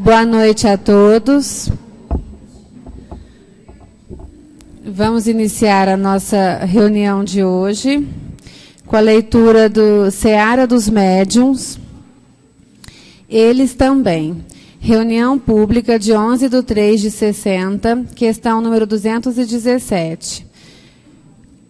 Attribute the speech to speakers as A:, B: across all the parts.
A: Boa noite a todos. Vamos iniciar a nossa reunião de hoje com a leitura do Seara dos Médiuns. Eles também. Reunião pública de 11/3/60, questão número 217.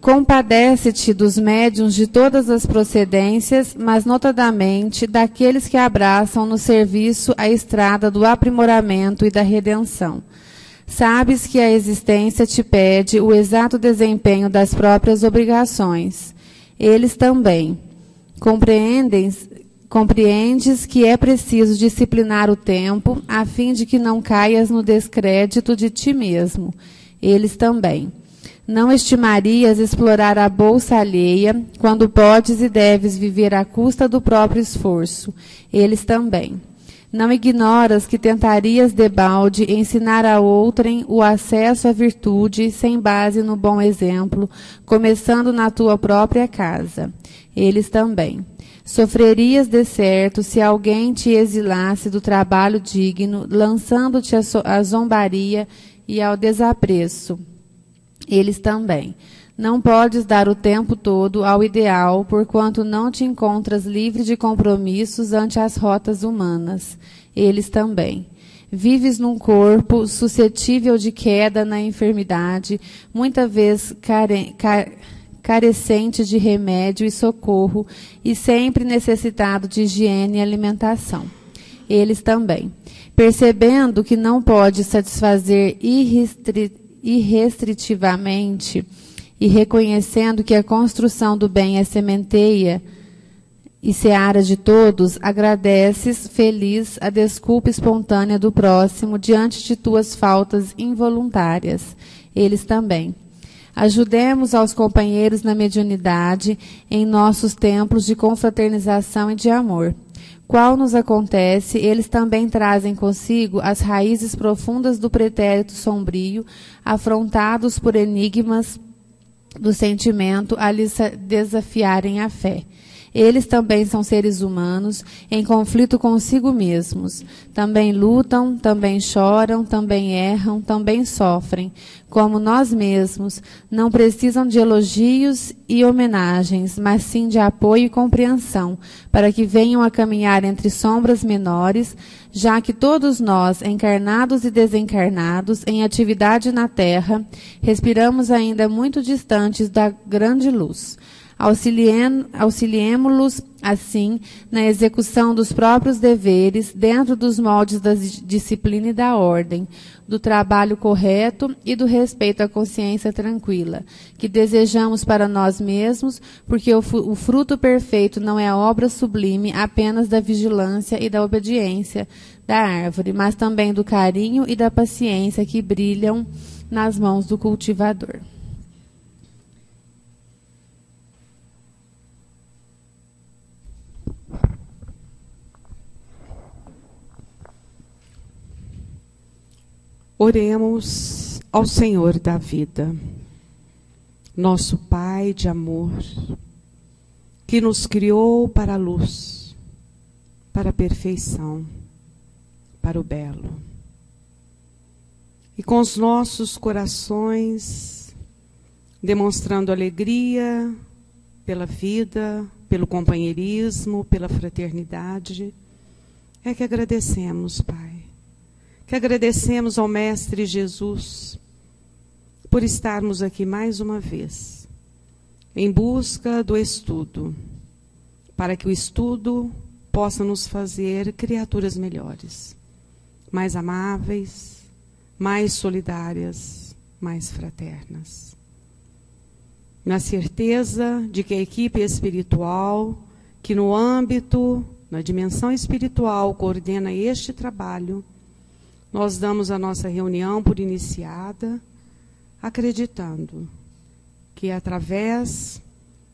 A: Compadece-te dos médiuns de todas as procedências, mas notadamente daqueles que abraçam no serviço a estrada do aprimoramento e da redenção. Sabes que a existência te pede o exato desempenho das próprias obrigações. Eles também. Compreendes que é preciso disciplinar o tempo, a fim de que não caias no descrédito de ti mesmo. Eles também. Não estimarias explorar a bolsa alheia, quando podes e deves viver à custa do próprio esforço. Eles também. Não ignoras que tentarias debalde ensinar a outrem o acesso à virtude sem base no bom exemplo, começando na tua própria casa. Eles também. Sofrerias de certo se alguém te exilasse do trabalho digno, lançando-te à zombaria e ao desapreço. Eles também. Não podes dar o tempo todo ao ideal, porquanto não te encontras livre de compromissos ante as rotas humanas. Eles também. Vives num corpo suscetível de queda na enfermidade, muitas vezes carecente de remédio e socorro, e sempre necessitado de higiene e alimentação. Eles também. Percebendo que não pode satisfazer irrestritivamente e reconhecendo que a construção do bem é sementeia e seara de todos, agradeces, feliz, a desculpa espontânea do próximo diante de tuas faltas involuntárias. Eles também. Ajudemos aos companheiros na mediunidade em nossos templos de confraternização e de amor. Qual nos acontece, eles também trazem consigo as raízes profundas do pretérito sombrio, afrontados por enigmas do sentimento a lhes desafiarem a fé. Eles também são seres humanos, em conflito consigo mesmos. Também lutam, também choram, também erram, também sofrem. Como nós mesmos, não precisam de elogios e homenagens, mas sim de apoio e compreensão, para que venham a caminhar entre sombras menores, já que todos nós, encarnados e desencarnados, em atividade na Terra, respiramos ainda muito distantes da grande luz. Auxiliemo-los, assim, na execução dos próprios deveres, dentro dos moldes da disciplina e da ordem, do trabalho correto e do respeito à consciência tranquila, que desejamos para nós mesmos, porque o fruto perfeito não é a obra sublime apenas da vigilância e da obediência da árvore, mas também do carinho e da paciência que brilham nas mãos do cultivador.
B: Oremos ao Senhor da vida, nosso Pai de amor, que nos criou para a luz, para a perfeição, para o belo. E com os nossos corações, demonstrando alegria pela vida, pelo companheirismo, pela fraternidade, é que agradecemos, Pai. Que agradecemos ao Mestre Jesus por estarmos aqui mais uma vez, em busca do estudo, para que o estudo possa nos fazer criaturas melhores, mais amáveis, mais solidárias, mais fraternas. Na certeza de que a equipe espiritual, que no âmbito, na dimensão espiritual, coordena este trabalho, nós damos a nossa reunião por iniciada, acreditando que através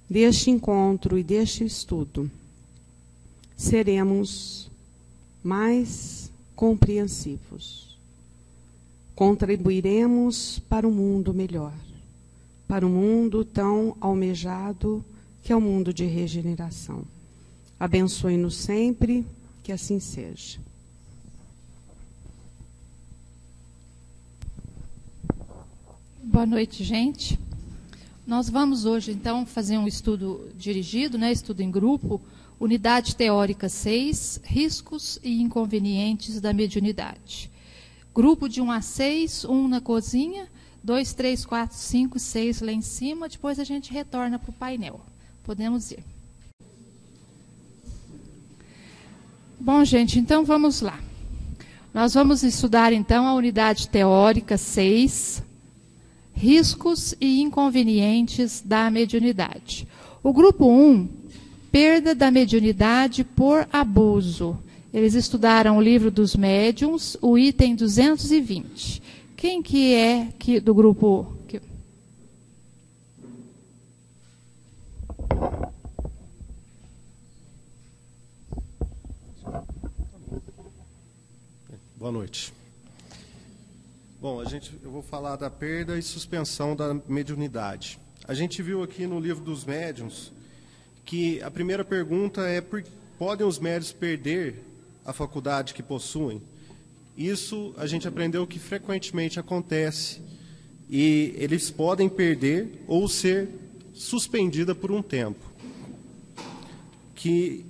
B: deste encontro e deste estudo, seremos mais compreensivos. Contribuiremos para um mundo melhor, para um mundo tão almejado que é o mundo de regeneração. Abençoe-nos sempre, que assim seja.
C: Boa noite, gente. Nós vamos hoje, então, fazer um estudo dirigido, estudo em grupo, unidade teórica 6, riscos e inconvenientes da mediunidade. Grupo de 1 a 6, 1 na cozinha, 2, 3, 4, 5, 6 lá em cima, depois a gente retorna para o painel. Podemos ir. Bom, gente, então vamos lá. Nós vamos estudar, então, a unidade teórica 6, riscos e inconvenientes da mediunidade. O grupo 1, perda da mediunidade por abuso. Eles estudaram o livro dos médiuns, o item 220. Quem que é do grupo?
D: Boa noite. Bom, eu vou falar da perda e suspensão da mediunidade. A gente viu aqui no livro dos médiuns que a primeira pergunta é: podem os médiuns perder a faculdade que possuem? Isso a gente aprendeu que frequentemente acontece, e eles podem perder ou ser suspendida por um tempo, que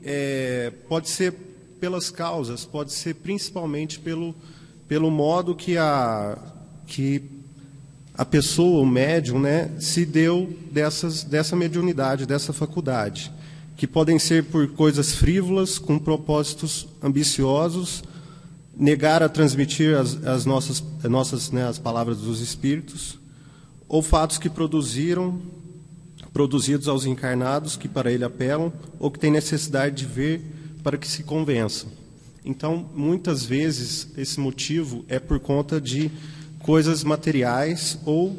D: pode ser pelas causas, pode ser principalmente pelo modo que a pessoa, o médium, se deu dessa mediunidade, dessa faculdade, que podem ser por coisas frívolas, com propósitos ambiciosos, negar a transmitir as nossas as palavras dos espíritos, ou fatos que produzidos aos encarnados, que para ele apelam, ou que têm necessidade de ver para que se convençam. Então, muitas vezes, esse motivo é por conta de coisas materiais ou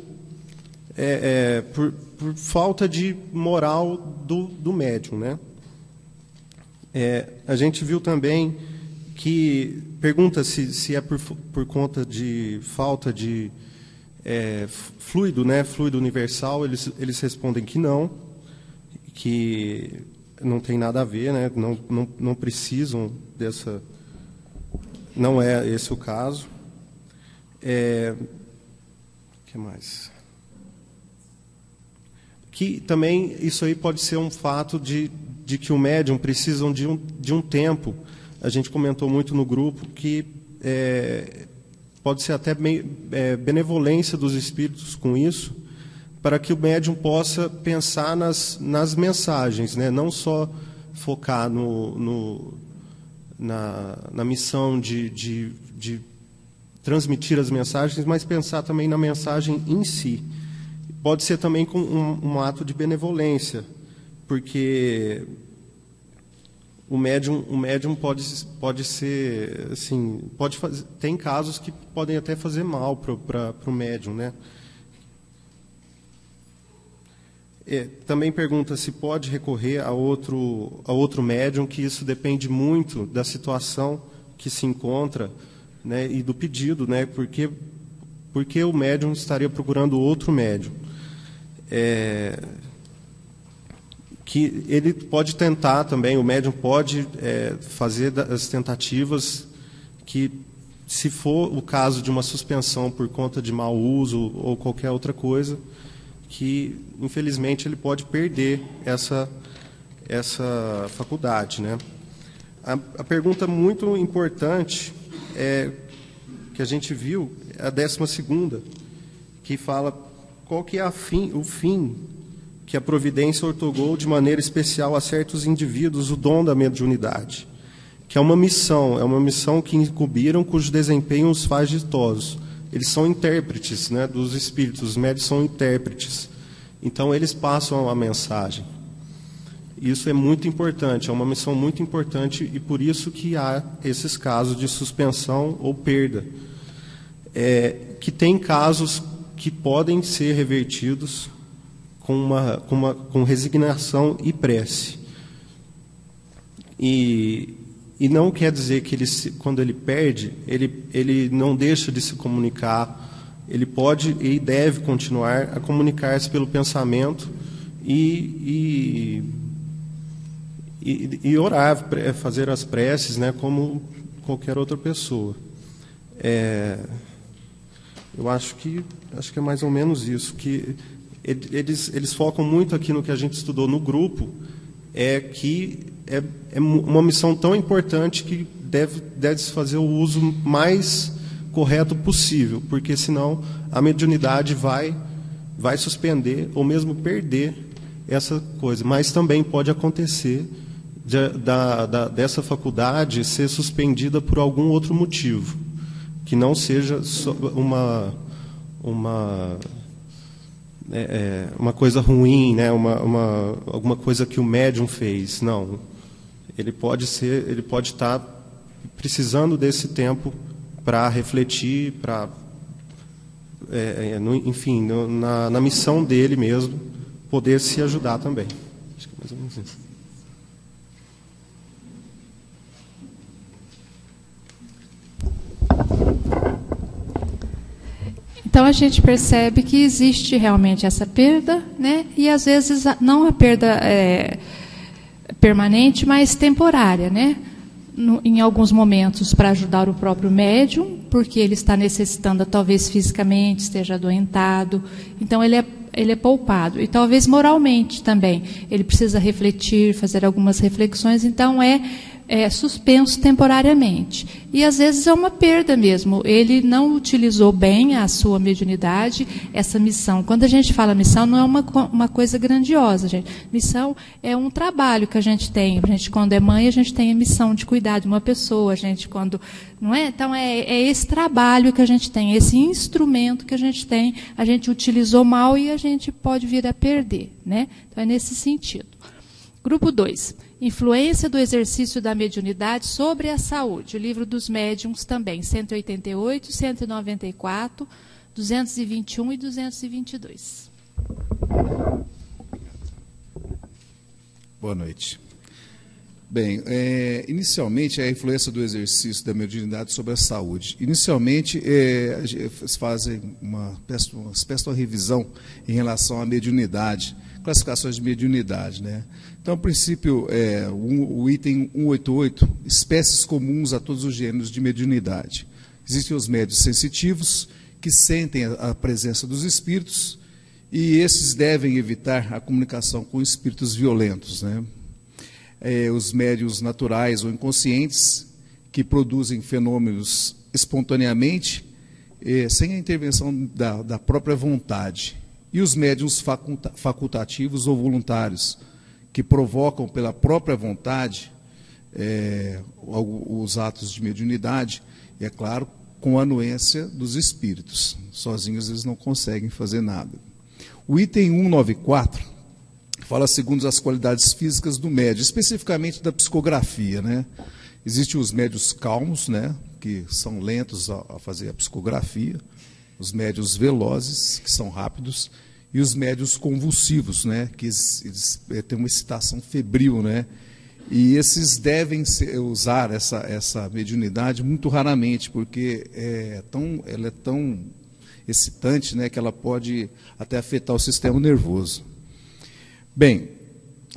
D: por falta de moral do médium, a gente viu também que pergunta-se se é por conta de falta de fluido, fluido universal. Eles respondem que não, que não tem nada a ver, não precisam dessa. Não é esse o caso. Que mais? Que também isso aí pode ser um fato de que o médium precisam de um tempo. A gente comentou muito no grupo que pode ser até benevolência dos espíritos com isso, para que o médium possa pensar nas mensagens, não só focar na missão de transmitir as mensagens, mas pensar também na mensagem em si. Pode ser também com um ato de benevolência, porque o médium pode ser, assim, tem casos que podem até fazer mal para o médium, Também pergunta se pode recorrer a outro médium, que isso depende muito da situação que se encontra, e do pedido, porque o médium estaria procurando outro médium. Que ele pode tentar também, o médium pode fazer as tentativas que, se for o caso de uma suspensão por conta de mau uso ou qualquer outra coisa, que infelizmente ele pode perder essa faculdade, A pergunta muito importante que a gente viu é a 12ª, que fala qual que é o fim que a providência outorgou de maneira especial a certos indivíduos o dom da mediunidade, que é uma missão que incumbiram, cujo desempenho os faz ditosos. Eles são intérpretes, dos espíritos, os médiuns são intérpretes. Então, eles passam a mensagem. Isso é muito importante, é uma missão muito importante, e por isso que há esses casos de suspensão ou perda. Que tem casos que podem ser revertidos com resignação e prece. E não quer dizer que quando ele perde, ele não deixa de se comunicar. Ele pode e deve continuar a comunicar-se pelo pensamento e orar, fazer as preces, como qualquer outra pessoa. Eu acho que é mais ou menos isso, que eles focam muito aqui no que a gente estudou no grupo, que é uma missão tão importante que deve-se fazer o uso mais correto possível, porque senão a mediunidade vai suspender ou mesmo perder essa coisa. Mas também pode acontecer dessa faculdade ser suspendida por algum outro motivo, que não seja uma coisa ruim, né? Alguma coisa que o médium fez. Não. Ele pode estar precisando desse tempo para refletir, enfim, na missão dele mesmo, poder se ajudar também. Acho que é mais ou menos isso.
C: Então a gente percebe que existe realmente essa perda, né? E às vezes não a perda permanente, mas temporária, né? Em alguns momentos para ajudar o próprio médium, porque ele está necessitando, talvez fisicamente esteja adoentado, então ele é poupado. E talvez moralmente também, ele precisa refletir, fazer algumas reflexões, então é suspenso temporariamente. E às vezes é uma perda mesmo, ele não utilizou bem a sua mediunidade, essa missão. Quando a gente fala missão, não é uma coisa grandiosa, gente. Missão é um trabalho que a gente tem. A gente, quando é mãe, a gente tem a missão de cuidar de uma pessoa. A gente, quando não é? Então é esse trabalho que a gente tem, esse instrumento que a gente utilizou mal e a gente pode vir a perder, né? Então é nesse sentido. Grupo 2. Influência do exercício da mediunidade sobre a saúde. O livro dos médiuns também, 188, 194, 221 e 222.
E: Boa noite. Bem, inicialmente, a influência do exercício da mediunidade sobre a saúde. Inicialmente, eles fazem uma espécie de uma revisão em relação à mediunidade, classificações de mediunidade, né? Então, a princípio, o item 188, espécies comuns a todos os gêneros de mediunidade. Existem os médiuns sensitivos, que sentem a presença dos espíritos, e esses devem evitar a comunicação com espíritos violentos, né? Os médiuns naturais ou inconscientes, que produzem fenômenos espontaneamente, sem a intervenção da própria vontade. E os médiuns facultativos ou voluntários, que provocam pela própria vontade os atos de mediunidade, e, é claro, com a anuência dos espíritos. Sozinhos eles não conseguem fazer nada. O item 194 fala segundo as qualidades físicas do médium, especificamente da psicografia, né? Existem os médiuns calmos, né, que são lentos a fazer a psicografia, os médiuns velozes, que são rápidos, e os médiuns convulsivos, né, que eles têm uma excitação febril, né, e esses devem usar essa mediunidade muito raramente, porque ela é tão excitante, né, que ela pode até afetar o sistema nervoso. Bem,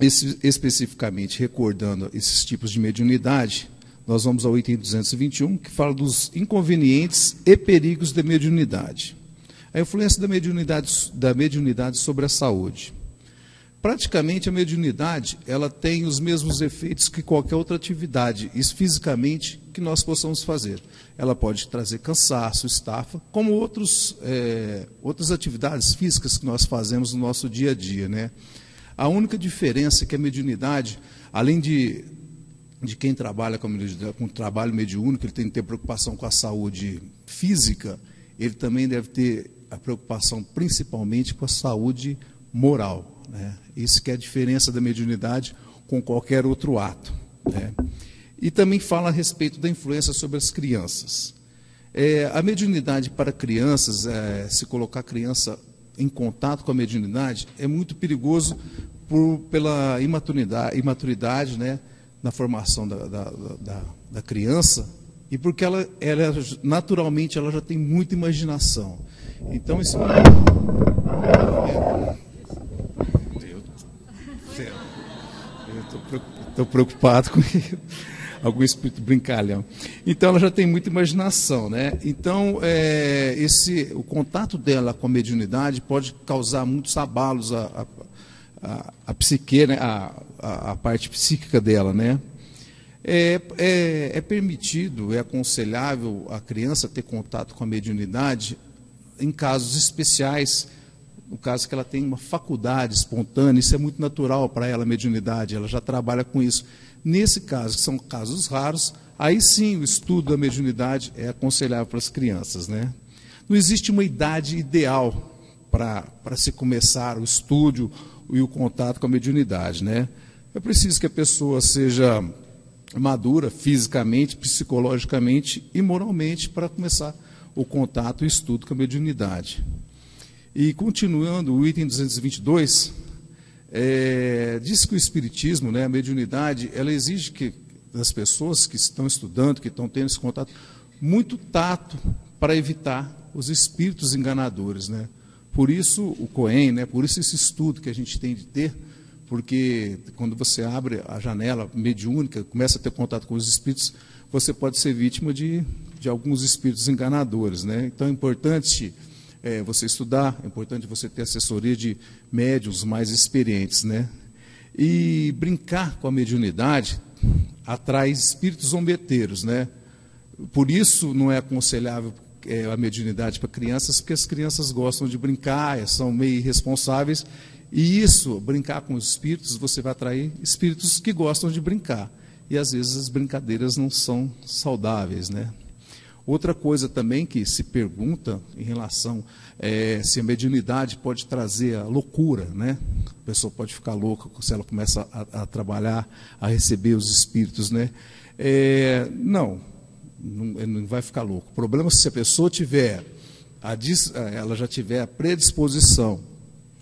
E: especificamente recordando esses tipos de mediunidade, nós vamos ao item 221, que fala dos inconvenientes e perigos da mediunidade. A influência da mediunidade sobre a saúde. Praticamente a mediunidade ela tem os mesmos efeitos que qualquer outra atividade, isso fisicamente, que nós possamos fazer. Ela pode trazer cansaço, estafa, como outras atividades físicas que nós fazemos no nosso dia a dia, né? A única diferença é que a mediunidade, além de quem trabalha com trabalho mediúnico, ele tem que ter preocupação com a saúde física, ele também deve ter a preocupação principalmente com a saúde moral, né? Isso que é a diferença da mediunidade com qualquer outro ato, né? E também fala a respeito da influência sobre as crianças. A mediunidade para crianças, se colocar a criança em contato com a mediunidade, é muito perigoso pela imaturidade, né, na formação da criança, e porque ela naturalmente ela já tem muita imaginação. Então, isso eu estou preocupado com isso. algum espírito brincalhão. Então, ela já tem muita imaginação, né? Então, o contato dela com a mediunidade pode causar muitos abalos à psique, né? A parte psíquica dela, né? É permitido, é aconselhável a criança ter contato com a mediunidade em casos especiais, no caso que ela tem uma faculdade espontânea, isso é muito natural para ela, a mediunidade, ela já trabalha com isso. Nesse caso, que são casos raros, aí sim o estudo da mediunidade é aconselhável para as crianças, né? Não existe uma idade ideal para se começar o estudo e o contato com a mediunidade, né? É preciso que a pessoa seja madura fisicamente, psicologicamente e moralmente para começar o contato e o estudo com a mediunidade. E continuando, o item 222, diz que o espiritismo, né, a mediunidade, ela exige que das pessoas que estão estudando, que estão tendo esse contato, muito tato para evitar os espíritos enganadores, né? Por isso o COEM, né, por isso esse estudo que a gente tem de ter, porque quando você abre a janela mediúnica, começa a ter contato com os espíritos, você pode ser vítima de alguns espíritos enganadores, né? Então é importante você estudar, é importante você ter assessoria de médiuns mais experientes, né? E brincar com a mediunidade atrai espíritos zombeteiros, né? Por isso não é aconselhável a mediunidade para crianças, porque as crianças gostam de brincar, são meio irresponsáveis, e isso, brincar com os espíritos, você vai atrair espíritos que gostam de brincar, e às vezes as brincadeiras não são saudáveis, né? Outra coisa também que se pergunta em relação se a mediunidade pode trazer a loucura, né? A pessoa pode ficar louca se ela começa a trabalhar, a receber os espíritos, né? Não vai ficar louco. O problema é se a pessoa ela já tiver a predisposição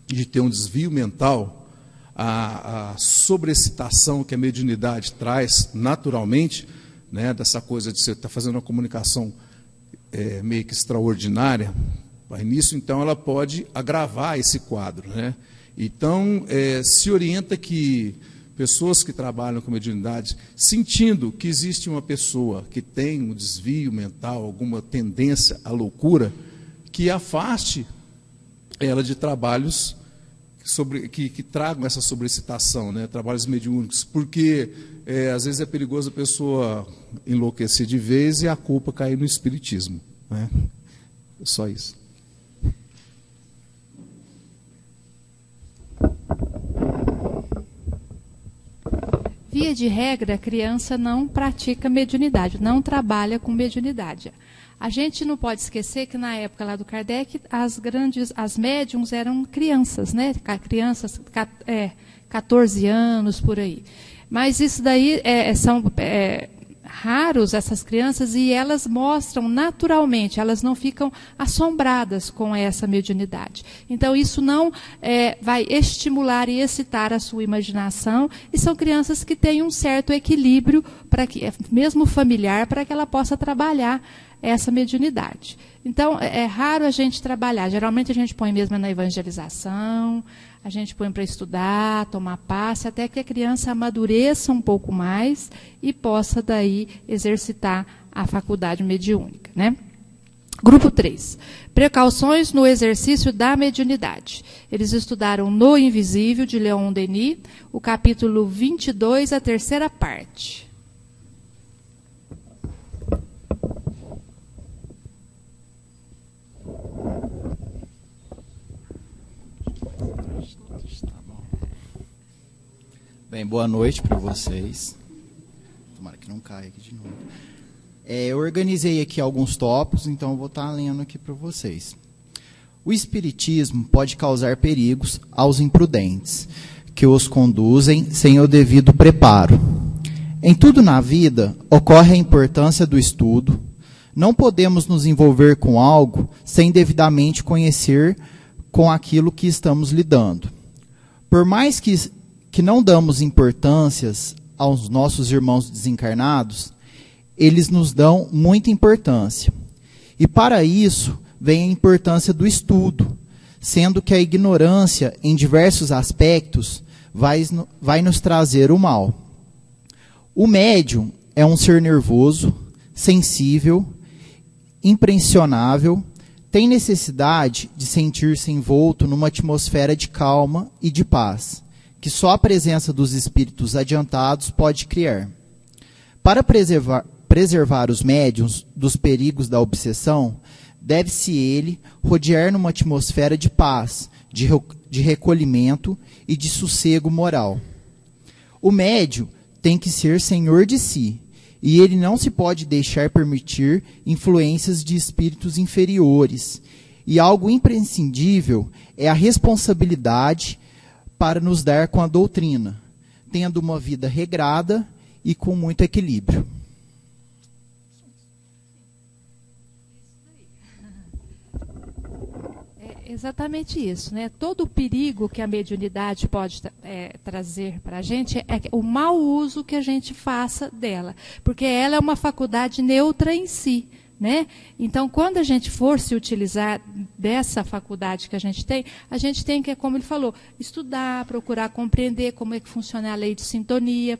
E: de ter um desvio mental, a sobreexcitação que a mediunidade traz naturalmente, né, dessa coisa de você estar fazendo uma comunicação meio que extraordinária, nisso, então, ela pode agravar esse quadro, né? Então, se orienta que pessoas que trabalham com mediunidade, sentindo que existe uma pessoa que tem um desvio mental, alguma tendência à loucura, que afaste ela de trabalhos que tragam essa sobrecitação, né? Trabalhos mediúnicos, porque às vezes é perigoso a pessoa enlouquecer de vez e a culpa cair no espiritismo, né? Só isso.
C: Via de regra, a criança não pratica mediunidade, não trabalha com mediunidade. A gente não pode esquecer que na época lá do Kardec, as médiums eram crianças, né? Crianças, 14 anos, por aí. Mas isso daí são raros, essas crianças, e elas mostram naturalmente, elas não ficam assombradas com essa mediunidade. Então, isso não vai estimular e excitar a sua imaginação, e são crianças que têm um certo equilíbrio, mesmo familiar, para que ela possa trabalhar essa mediunidade. Então, é raro a gente trabalhar. Geralmente a gente põe mesmo na evangelização, a gente põe para estudar, tomar passe, até que a criança amadureça um pouco mais e possa daí exercitar a faculdade mediúnica, né? Grupo 3. Precauções no exercício da mediunidade. Eles estudaram No Invisível, de Leon Denis, o capítulo 22, a terceira parte.
F: Bem, boa noite para vocês. Tomara que não caia aqui de novo. Eu organizei aqui alguns tópicos, então eu vou estar lendo aqui para vocês. O espiritismo pode causar perigos aos imprudentes, que os conduzem sem o devido preparo. Em tudo na vida, ocorre a importância do estudo. Não podemos nos envolver com algo sem devidamente conhecer com aquilo que estamos lidando. Por mais que não damos importâncias aos nossos irmãos desencarnados, eles nos dão muita importância. E para isso vem a importância do estudo, sendo que a ignorância em diversos aspectos vai nos trazer o mal. O médium é um ser nervoso, sensível, impressionável, tem necessidade de sentir-se envolto numa atmosfera de calma e de paz, que só a presença dos espíritos adiantados pode criar. Para preservar os médiuns dos perigos da obsessão, deve-se ele rodear numa atmosfera de paz, de recolhimento e de sossego moral. O médium tem que ser senhor de si, e ele não se pode deixar permitir influências de espíritos inferiores. E algo imprescindível é a responsabilidade para nos dar com a doutrina, tendo uma vida regrada e com muito equilíbrio.
C: Exatamente isso, né? Todo o perigo que a mediunidade pode trazer para a gente é o mau uso que a gente faça dela, porque ela é uma faculdade neutra em si, né? Então, quando a gente for se utilizar dessa faculdade que a gente tem que, como ele falou, estudar, procurar compreender como é que funciona a lei de sintonia,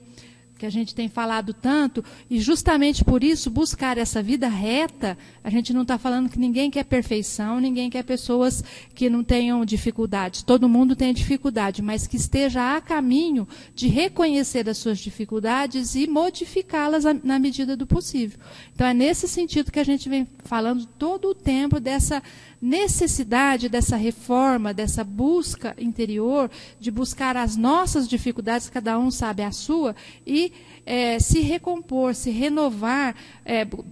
C: que a gente tem falado tanto, e justamente por isso buscar essa vida reta. A gente não está falando que ninguém quer perfeição, ninguém quer pessoas que não tenham dificuldades. Todo mundo tem dificuldade, mas que esteja a caminho de reconhecer as suas dificuldades e modificá-las na medida do possível. Então é nesse sentido que a gente vem falando todo o tempo dessa necessidade, dessa reforma, dessa busca interior, de buscar as nossas dificuldades, cada um sabe a sua, e se recompor, se renovar,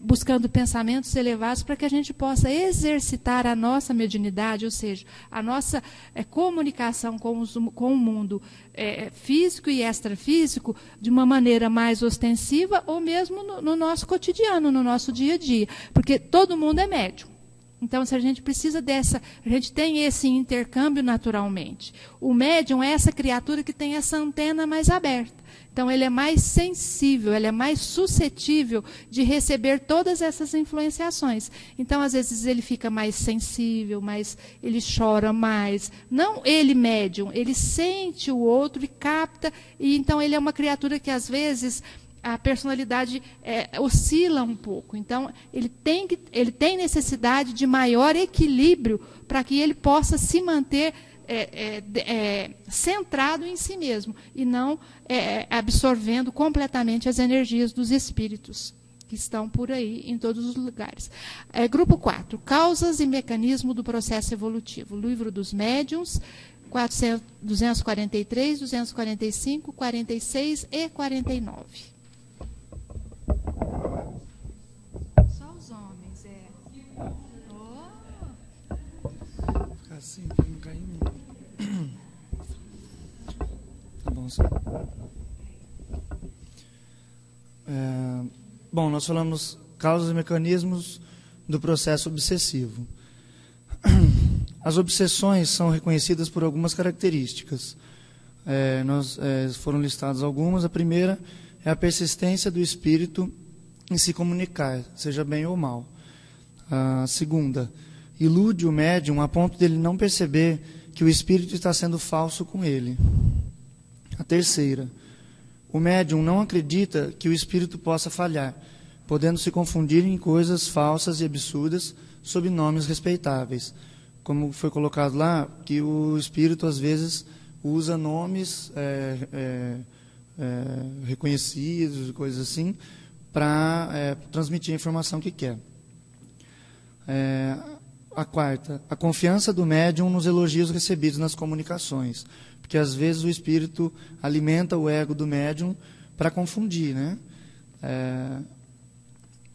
C: buscando pensamentos elevados para que a gente possa exercitar a nossa mediunidade, ou seja, a nossa comunicação com o mundo físico e extrafísico de uma maneira mais ostensiva, ou mesmo no nosso cotidiano, no nosso dia a dia, porque todo mundo é médium. Então, se a gente precisa a gente tem esse intercâmbio naturalmente. O médium é essa criatura que tem essa antena mais aberta. Então, ele é mais sensível, ele é mais suscetível de receber todas essas influenciações. Então, às vezes, ele fica mais sensível, ele chora mais. Não ele médium, ele sente o outro e capta. E então, ele é uma criatura que, às vezes, a personalidade oscila um pouco. Então, ele tem necessidade de maior equilíbrio para que ele possa se manter centrado em si mesmo e não absorvendo completamente as energias dos espíritos que estão por aí em todos os lugares. Grupo 4, Causas e Mecanismo do Processo Evolutivo. Livro dos Médiuns, 243, 245, 46 e 49. Só os homens,
G: Ficar assim, para não cair muito. Tá bom, senhor. Bom, nós falamos causas e mecanismos do processo obsessivo. As obsessões são reconhecidas por algumas características. Foram listadas algumas. A primeira é a persistência do espírito em se comunicar, seja bem ou mal. A segunda, ilude o médium a ponto dele não perceber que o espírito está sendo falso com ele. A terceira, o médium não acredita que o espírito possa falhar, podendo se confundir em coisas falsas e absurdas sob nomes respeitáveis. Como foi colocado lá, que o espírito às vezes usa nomes reconhecidos, coisas assim, para transmitir a informação que quer. A quarta, a confiança do médium nos elogios recebidos nas comunicações, porque às vezes o espírito alimenta o ego do médium para confundir, né?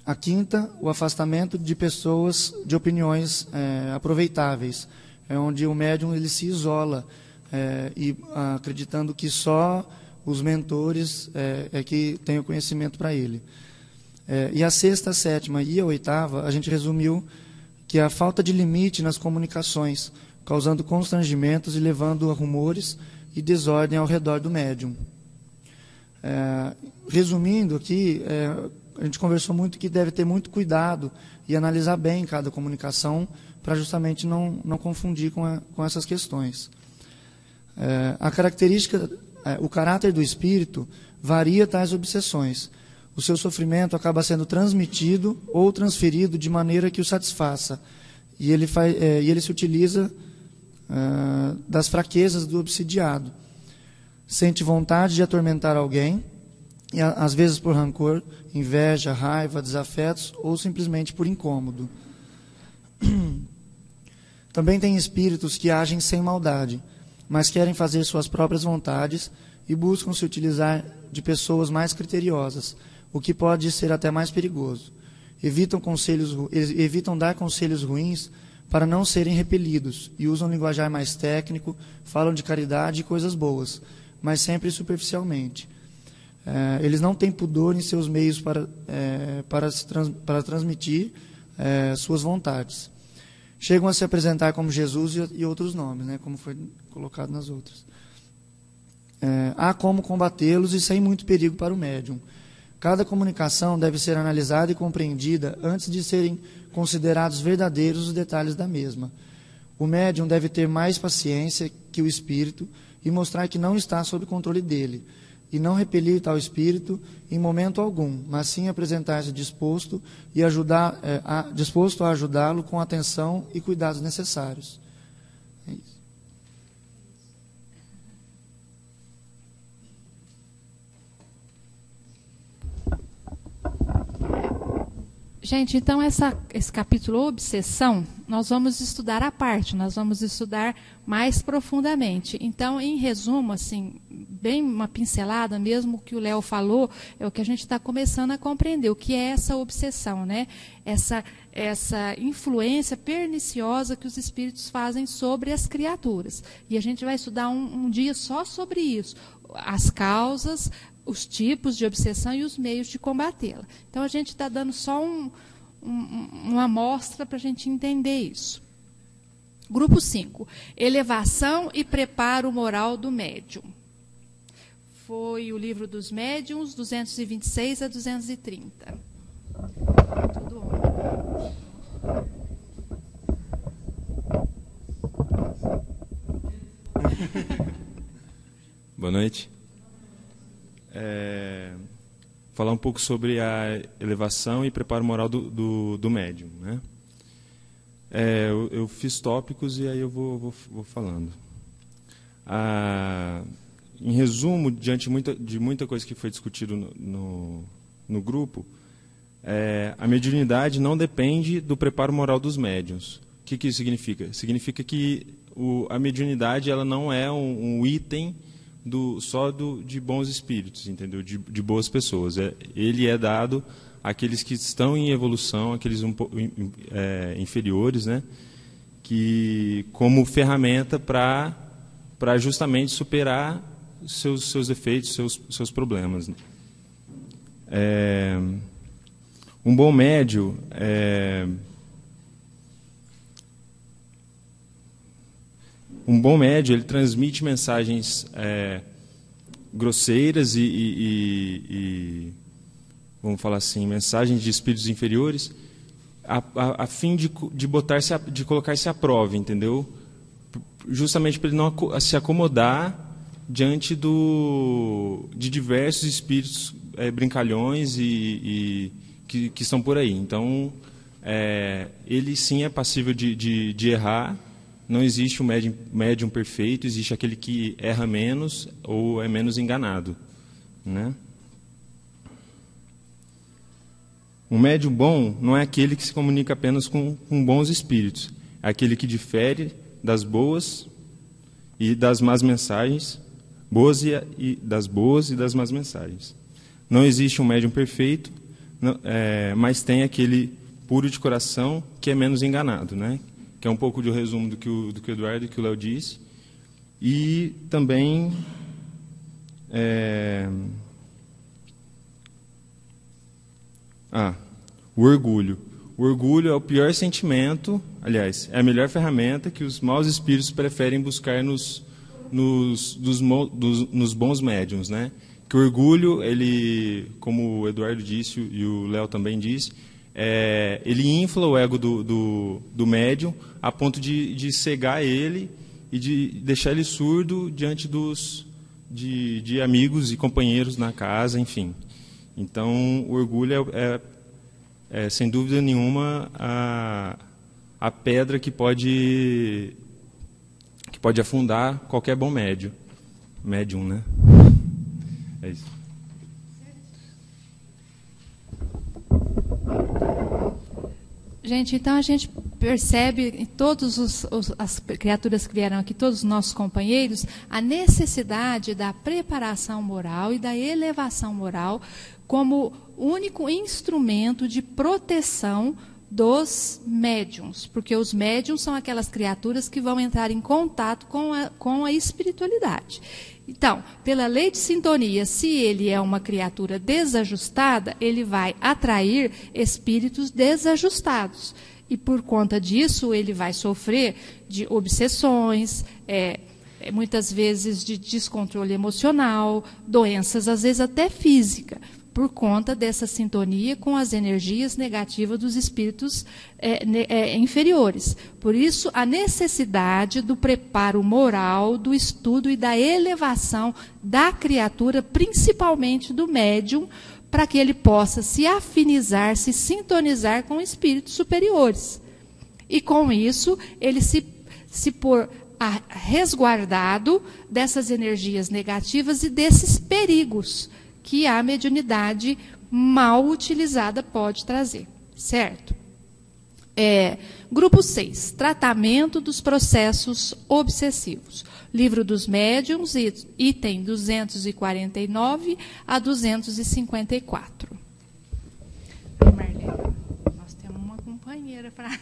G: A quinta, o afastamento de pessoas de opiniões aproveitáveis, onde o médium ele se isola, acreditando que só os mentores que têm o conhecimento para ele. E a sexta, a sétima e a oitava, a gente resumiu que é a falta de limite nas comunicações, causando constrangimentos e levando a rumores e desordem ao redor do médium. Resumindo aqui, a gente conversou muito que deve ter muito cuidado e analisar bem cada comunicação para justamente não confundir com essas questões. A característica, o caráter do espírito varia tais obsessões. o seu sofrimento acaba sendo transmitido ou transferido de maneira que o satisfaça. E ele se utiliza das fraquezas do obsidiado. Sente vontade de atormentar alguém, e às vezes por rancor, inveja, raiva, desafetos ou simplesmente por incômodo. Também tem espíritos que agem sem maldade, mas querem fazer suas próprias vontades e buscam se utilizar de pessoas mais criteriosas, o que pode ser até mais perigoso. Evitam dar conselhos ruins para não serem repelidos e usam linguajar mais técnico, falam de caridade e coisas boas, mas sempre superficialmente. Eles não têm pudor em seus meios para transmitir suas vontades. Chegam a se apresentar como Jesus e outros nomes, né, como foi colocado nas outras. Há como combatê-los e sem muito perigo para o médium. Cada comunicação deve ser analisada e compreendida antes de serem considerados verdadeiros os detalhes da mesma. O médium deve ter mais paciência que o espírito e mostrar que não está sob controle dele, e não repelir tal espírito em momento algum, mas sim apresentar-se disposto a ajudá-lo com atenção e cuidados necessários. É isso.
C: Gente, então esse capítulo Obsessão, nós vamos estudar à parte, nós vamos estudar mais profundamente. Então, em resumo, assim, bem uma pincelada mesmo, o que o Léo falou, é o que a gente está começando a compreender, o que é essa obsessão, né? Essa influência perniciosa que os espíritos fazem sobre as criaturas. E a gente vai estudar um dia só sobre isso, as causas, os tipos de obsessão e os meios de combatê-la. Então, a gente está dando só uma amostra para a gente entender isso. Grupo 5. Elevação e preparo moral do médium. Foi o livro dos médiuns, 226 a 230. Tudo bom.
H: Boa noite. Falar um pouco sobre a elevação e preparo moral do médium, né? Eu fiz tópicos e aí eu vou falando. Em resumo, diante de muita coisa que foi discutido no grupo, a mediunidade não depende do preparo moral dos médiuns. O que isso significa? Significa que a mediunidade ela não é um item de bons espíritos, entendeu? De boas pessoas. Ele é dado àqueles que estão em evolução, aqueles inferiores, né? Que como ferramenta para justamente superar seus defeitos, seus problemas. Um bom médium ele transmite mensagens grosseiras e vamos falar assim, mensagens de espíritos inferiores a fim de colocar-se à prova, entendeu? Justamente para ele não se acomodar diante de diversos espíritos brincalhões e que estão por aí. Então, ele sim é passível de errar. Não existe um médium perfeito, existe aquele que erra menos ou é menos enganado, né? Um médium bom não é aquele que se comunica apenas com bons espíritos, é aquele que difere das boas e das más mensagens, das boas e das más mensagens. Não existe um médium perfeito, mas tem aquele puro de coração que é menos enganado, né? Que é um pouco de resumo do que o Eduardo e que o Léo disse. E também o orgulho. O orgulho é o pior sentimento, aliás, é a melhor ferramenta que os maus espíritos preferem buscar nos bons médiuns, né? Que o orgulho, ele, como o Eduardo disse e o Léo também disse, ele infla o ego do médium a ponto de cegar ele e de deixar ele surdo diante de amigos e companheiros na casa, enfim. Então, o orgulho é sem dúvida nenhuma, a pedra que pode afundar qualquer bom médium, né? É isso.
C: Gente, então a gente percebe em todas as criaturas que vieram aqui, todos os nossos companheiros, a necessidade da preparação moral e da elevação moral como único instrumento de proteção dos médiuns, porque os médiuns são aquelas criaturas que vão entrar em contato com a espiritualidade. Então, pela lei de sintonia, se ele é uma criatura desajustada, ele vai atrair espíritos desajustados. E por conta disso, ele vai sofrer de obsessões, muitas vezes de descontrole emocional, doenças, às vezes até física, por conta dessa sintonia com as energias negativas dos espíritos inferiores. Por isso, a necessidade do preparo moral, do estudo e da elevação da criatura, principalmente do médium, para que ele possa se afinizar, se sintonizar com espíritos superiores. E com isso, ele se pôr resguardado dessas energias negativas e desses perigos que a mediunidade mal utilizada pode trazer, certo? Grupo 6, tratamento dos processos obsessivos. Livro dos Médiuns, item 249 a 254. Marlene, nós temos uma companheira para...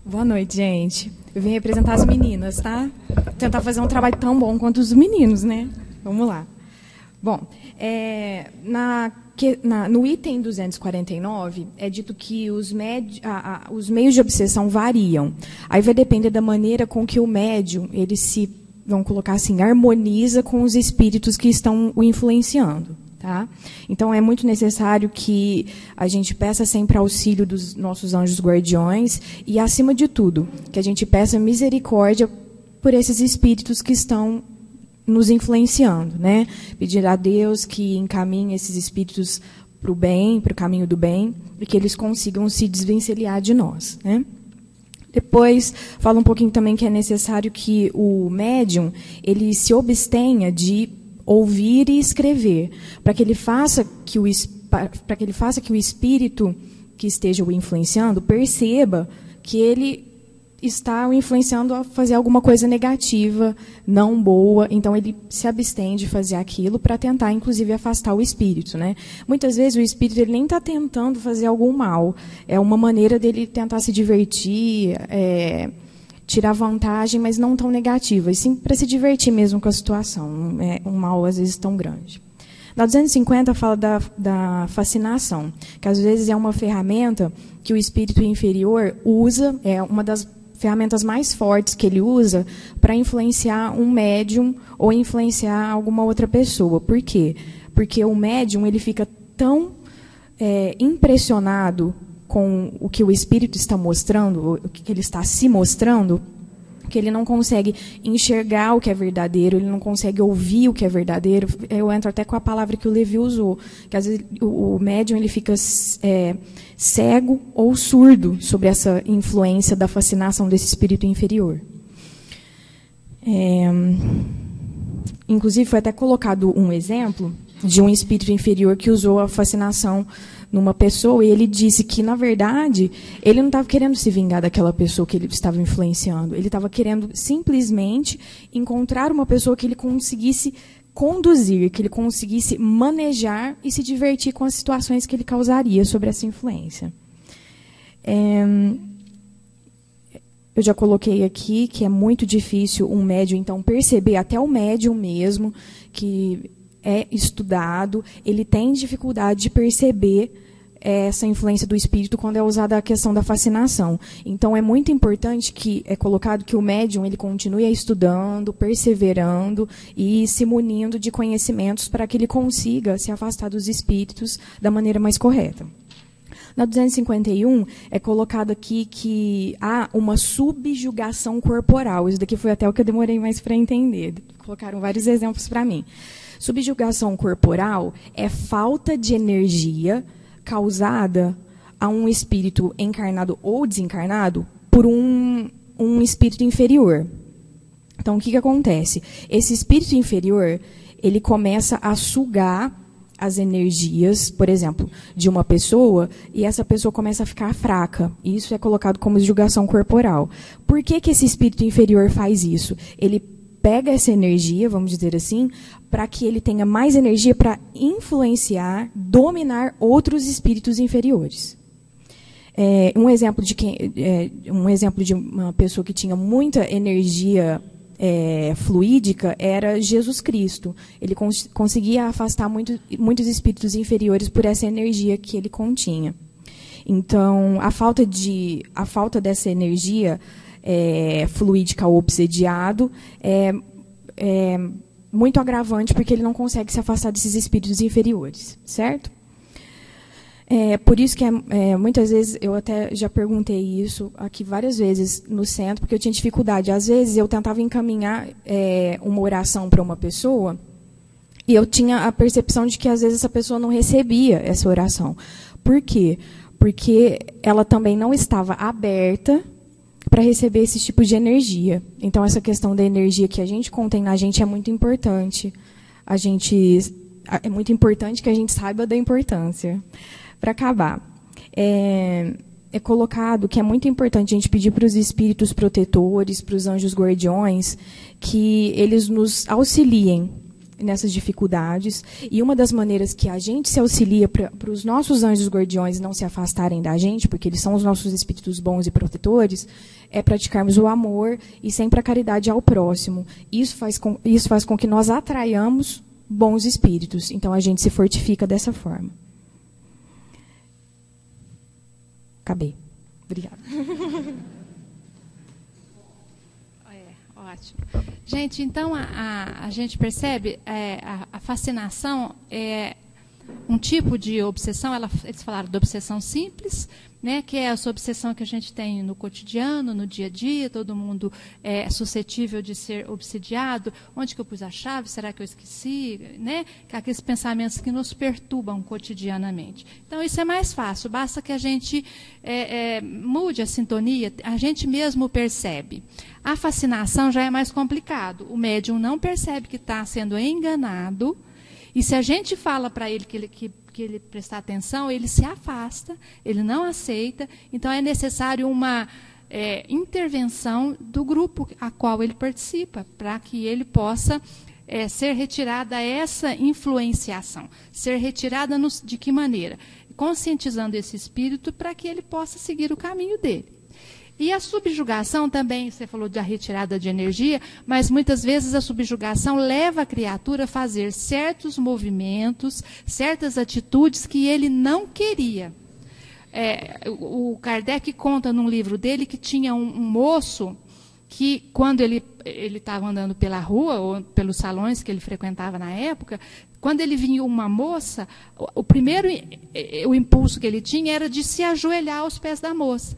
I: Boa noite, gente. Eu vim representar as meninas, tá? Tentar fazer um trabalho tão bom quanto os meninos, né? Vamos lá. Bom, no item 249, é dito que os meios de obsessão variam. Aí vai depender da maneira com que o médium, ele se, vamos colocar assim, harmoniza com os espíritos que estão o influenciando. Tá? Então, é muito necessário que a gente peça sempre auxílio dos nossos anjos guardiões e, acima de tudo, que a gente peça misericórdia por esses espíritos que estão nos influenciando, né? Pedir a Deus que encaminhe esses espíritos para o bem, para o caminho do bem, e que eles consigam se desvencilhar de nós, né? Depois, fala um pouquinho também que é necessário que o médium ele se abstenha de ouvir e escrever, para que ele faça que o espírito que esteja o influenciando perceba que ele está o influenciando a fazer alguma coisa negativa, não boa, então ele se abstém de fazer aquilo para tentar, inclusive, afastar o espírito, né? Muitas vezes o espírito ele nem está tentando fazer algum mal, é uma maneira dele tentar se divertir, tirar vantagem, mas não tão negativa, e sim para se divertir mesmo com a situação, não é um mal às vezes tão grande. Na 250 fala da fascinação, que às vezes é uma ferramenta que o espírito inferior usa, é uma das ferramentas mais fortes que ele usa para influenciar um médium ou influenciar alguma outra pessoa. Por quê? Porque o médium ele fica tão impressionado com o que o espírito está mostrando, o que ele está se mostrando, que ele não consegue enxergar o que é verdadeiro, ele não consegue ouvir o que é verdadeiro. Eu entro até com a palavra que o Levi usou, que às vezes o médium ele fica cego ou surdo sobre essa influência da fascinação desse espírito inferior. Inclusive, foi até colocado um exemplo de um espírito inferior que usou a fascinação numa pessoa, e ele disse que, na verdade, ele não estava querendo se vingar daquela pessoa que ele estava influenciando. Ele estava querendo simplesmente encontrar uma pessoa que ele conseguisse conduzir, que ele conseguisse manejar e se divertir com as situações que ele causaria sobre essa influência. Eu já coloquei aqui que é muito difícil um médium, então, perceber, até o médium mesmo, que é estudado, ele tem dificuldade de perceber essa influência do espírito quando é usada a questão da fascinação. Então, é muito importante que é colocado que o médium ele continue estudando, perseverando e se munindo de conhecimentos para que ele consiga se afastar dos espíritos da maneira mais correta. Na 251, é colocado aqui que há uma subjugação corporal. Isso daqui foi até o que eu demorei mais para entender. Colocaram vários exemplos para mim. Subjugação corporal é falta de energia causada a um espírito encarnado ou desencarnado por um espírito inferior. Então, o que acontece? Esse espírito inferior, ele começa a sugar as energias, por exemplo, de uma pessoa, e essa pessoa começa a ficar fraca. Isso é colocado como subjugação corporal. Por que esse espírito inferior faz isso? Ele pega essa energia, vamos dizer assim, para que ele tenha mais energia para influenciar, dominar outros espíritos inferiores. Um exemplo de uma pessoa que tinha muita energia fluídica era Jesus Cristo. Ele conseguia afastar muitos espíritos inferiores por essa energia que ele continha. Então, a falta dessa energia fluídica ao obsediado é muito agravante, porque ele não consegue se afastar desses espíritos inferiores, certo? Por isso que muitas vezes, eu até já perguntei isso aqui várias vezes no centro, porque eu tinha dificuldade. Às vezes eu tentava encaminhar uma oração para uma pessoa e eu tinha a percepção de que às vezes essa pessoa não recebia essa oração. Por quê? Porque ela também não estava aberta para receber esse tipo de energia. Então, essa questão da energia que a gente contém na gente é muito importante. É muito importante que a gente saiba da importância. Para acabar, é colocado que é muito importante a gente pedir para os espíritos protetores, para os anjos guardiões, que eles nos auxiliem nessas dificuldades. E uma das maneiras que a gente se auxilia para os nossos anjos guardiões não se afastarem da gente, porque eles são os nossos espíritos bons e protetores, é praticarmos o amor e sempre a caridade ao próximo. Isso faz com que nós atraiamos bons espíritos. Então, a gente se fortifica dessa forma. Acabei. Obrigada.
C: Ótimo. Gente, então a gente percebe a fascinação é um tipo de obsessão. Eles falaram de obsessão simples, né, que é essa obsessão que a gente tem no cotidiano, no dia a dia. Todo mundo é suscetível de ser obsediado. Onde que eu pus a chave? Será que eu esqueci? Né? Aqueles pensamentos que nos perturbam cotidianamente. Então, isso é mais fácil. Basta que a gente mude a sintonia. A gente mesmo percebe. A fascinação já é mais complicado. O médium não percebe que está sendo enganado. E se a gente fala para ele que ele prestar atenção, ele se afasta, ele não aceita. Então, é necessário uma intervenção do grupo a qual ele participa, para que ele possa ser retirada essa influenciação. Ser retirada de que maneira? Conscientizando esse espírito para que ele possa seguir o caminho dele. E a subjugação também, você falou da retirada de energia, mas muitas vezes a subjugação leva a criatura a fazer certos movimentos, certas atitudes que ele não queria. O Kardec conta num livro dele que tinha um moço que, quando ele estava andando pela rua, ou pelos salões que ele frequentava na época, quando ele vinha uma moça, o impulso que ele tinha era de se ajoelhar aos pés da moça.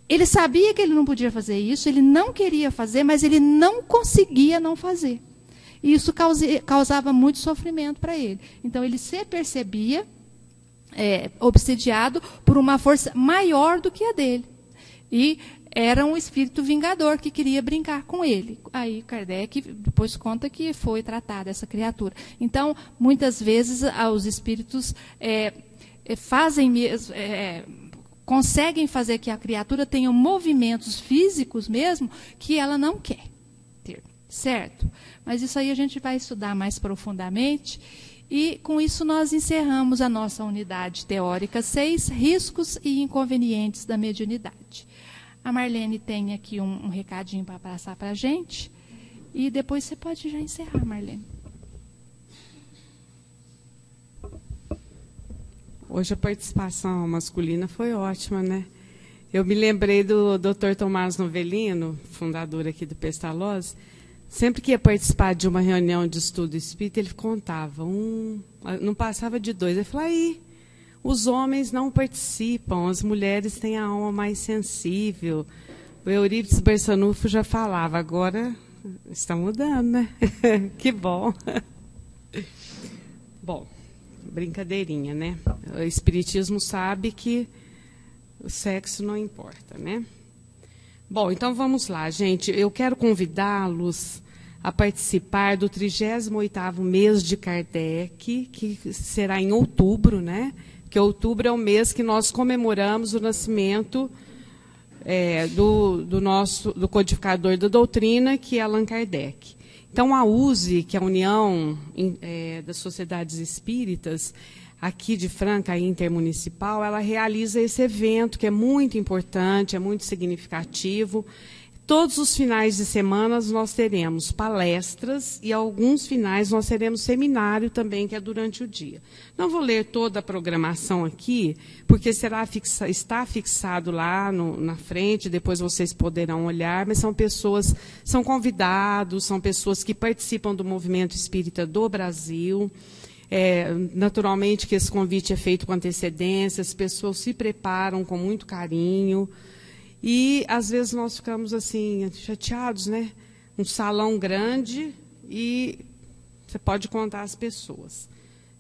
C: Ele sabia que ele não podia fazer isso, ele não queria fazer, mas ele não conseguia não fazer. E isso causava muito sofrimento para ele. Então, ele se percebia obsediado por uma força maior do que a dele. E era um espírito vingador que queria brincar com ele. Aí, Kardec depois conta que foi tratada essa criatura. Então, muitas vezes, os espíritos fazem mesmo... conseguem fazer que a criatura tenha movimentos físicos mesmo que ela não quer ter, certo? Mas isso aí a gente vai estudar mais profundamente. E, com isso, nós encerramos a nossa unidade teórica 6, riscos e inconvenientes da mediunidade. A Marlene tem aqui um recadinho para passar para a gente. E depois você pode já encerrar, Marlene.
B: Hoje a participação masculina foi ótima, né? Eu me lembrei do Dr. Tomás Novelino, fundador aqui do Pestalozzi. Sempre que ia participar de uma reunião de estudo espírita, ele contava, não passava de 2. Ele falou, os homens não participam, as mulheres têm a alma mais sensível. O Eurípides Barçanufo já falava, agora está mudando, né? Que bom. Bom, brincadeirinha, né? O Espiritismo sabe que o sexo não importa, né? Bom, então vamos lá, gente. Eu quero convidá-los a participar do 38º mês de Kardec, que será em outubro, né? Que outubro é o mês que nós comemoramos o nascimento do codificador da doutrina, que é Allan Kardec. Então, a USE, que é a União das Sociedades Espíritas, aqui de Franca, intermunicipal, ela realiza esse evento, que é muito importante, é muito significativo. Todos os finais de semana nós teremos palestras e alguns finais nós teremos seminário também, que é durante o dia. Não vou ler toda a programação aqui, porque está fixado lá na frente, depois vocês poderão olhar, mas são convidados, são pessoas que participam do movimento espírita do Brasil. Naturalmente que esse convite é feito com antecedência, as pessoas se preparam com muito carinho. E, às vezes, nós ficamos assim, chateados, né? Um salão grande e você pode contar as pessoas.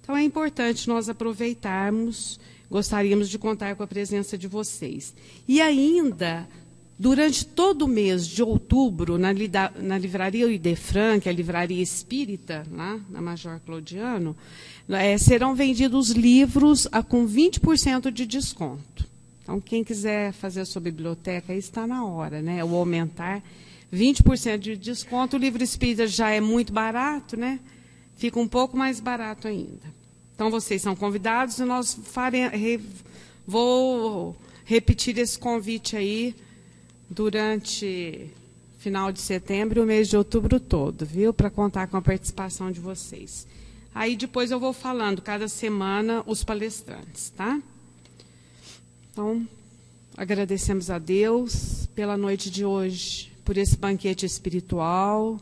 B: Então, é importante nós aproveitarmos, gostaríamos de contar com a presença de vocês. E ainda, durante todo o mês de outubro, na Livraria Idefran, que é a livraria espírita, lá na Major Claudiano, serão vendidos livros com 20% de desconto. Então, quem quiser fazer a sua biblioteca, aí está na hora, né? O aumentar 20% de desconto. O livro espírita já é muito barato, né? Fica um pouco mais barato ainda. Então, vocês são convidados e nós vou repetir esse convite aí durante final de setembro e o mês de outubro todo, viu? Para contar com a participação de vocês. Aí, depois eu vou falando, cada semana, os palestrantes, tá? Então, agradecemos a Deus pela noite de hoje, por esse banquete espiritual,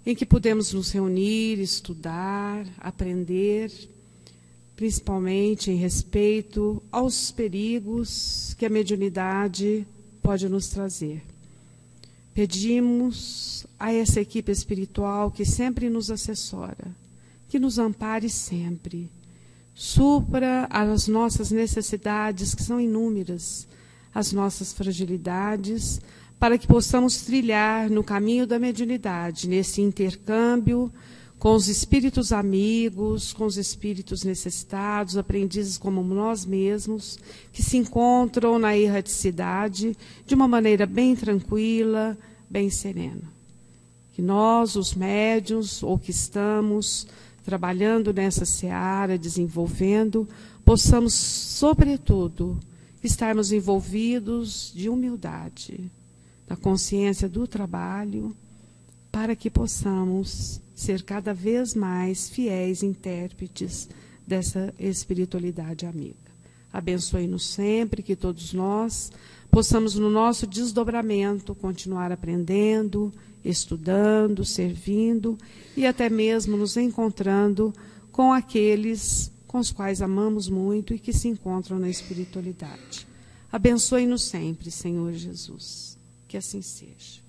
B: em que pudemos nos reunir, estudar, aprender, principalmente em respeito aos perigos que a mediunidade pode nos trazer. Pedimos a essa equipe espiritual que sempre nos assessora, que nos ampare sempre, supra as nossas necessidades, que são inúmeras, as nossas fragilidades, para que possamos trilhar no caminho da mediunidade, nesse intercâmbio com os espíritos amigos, com os espíritos necessitados, aprendizes como nós mesmos, que se encontram na erraticidade de uma maneira bem tranquila, bem serena. Que nós, os médiuns, ou que estamos trabalhando nessa seara, desenvolvendo, possamos, sobretudo, estarmos envolvidos de humildade, da consciência do trabalho, para que possamos ser cada vez mais fiéis intérpretes dessa espiritualidade amiga. Abençoe-nos sempre, que todos nós possamos, no nosso desdobramento, continuar aprendendo, estudando, servindo e até mesmo nos encontrando com aqueles com os quais amamos muito e que se encontram na espiritualidade. Abençoe-nos sempre, Senhor Jesus. Que assim seja.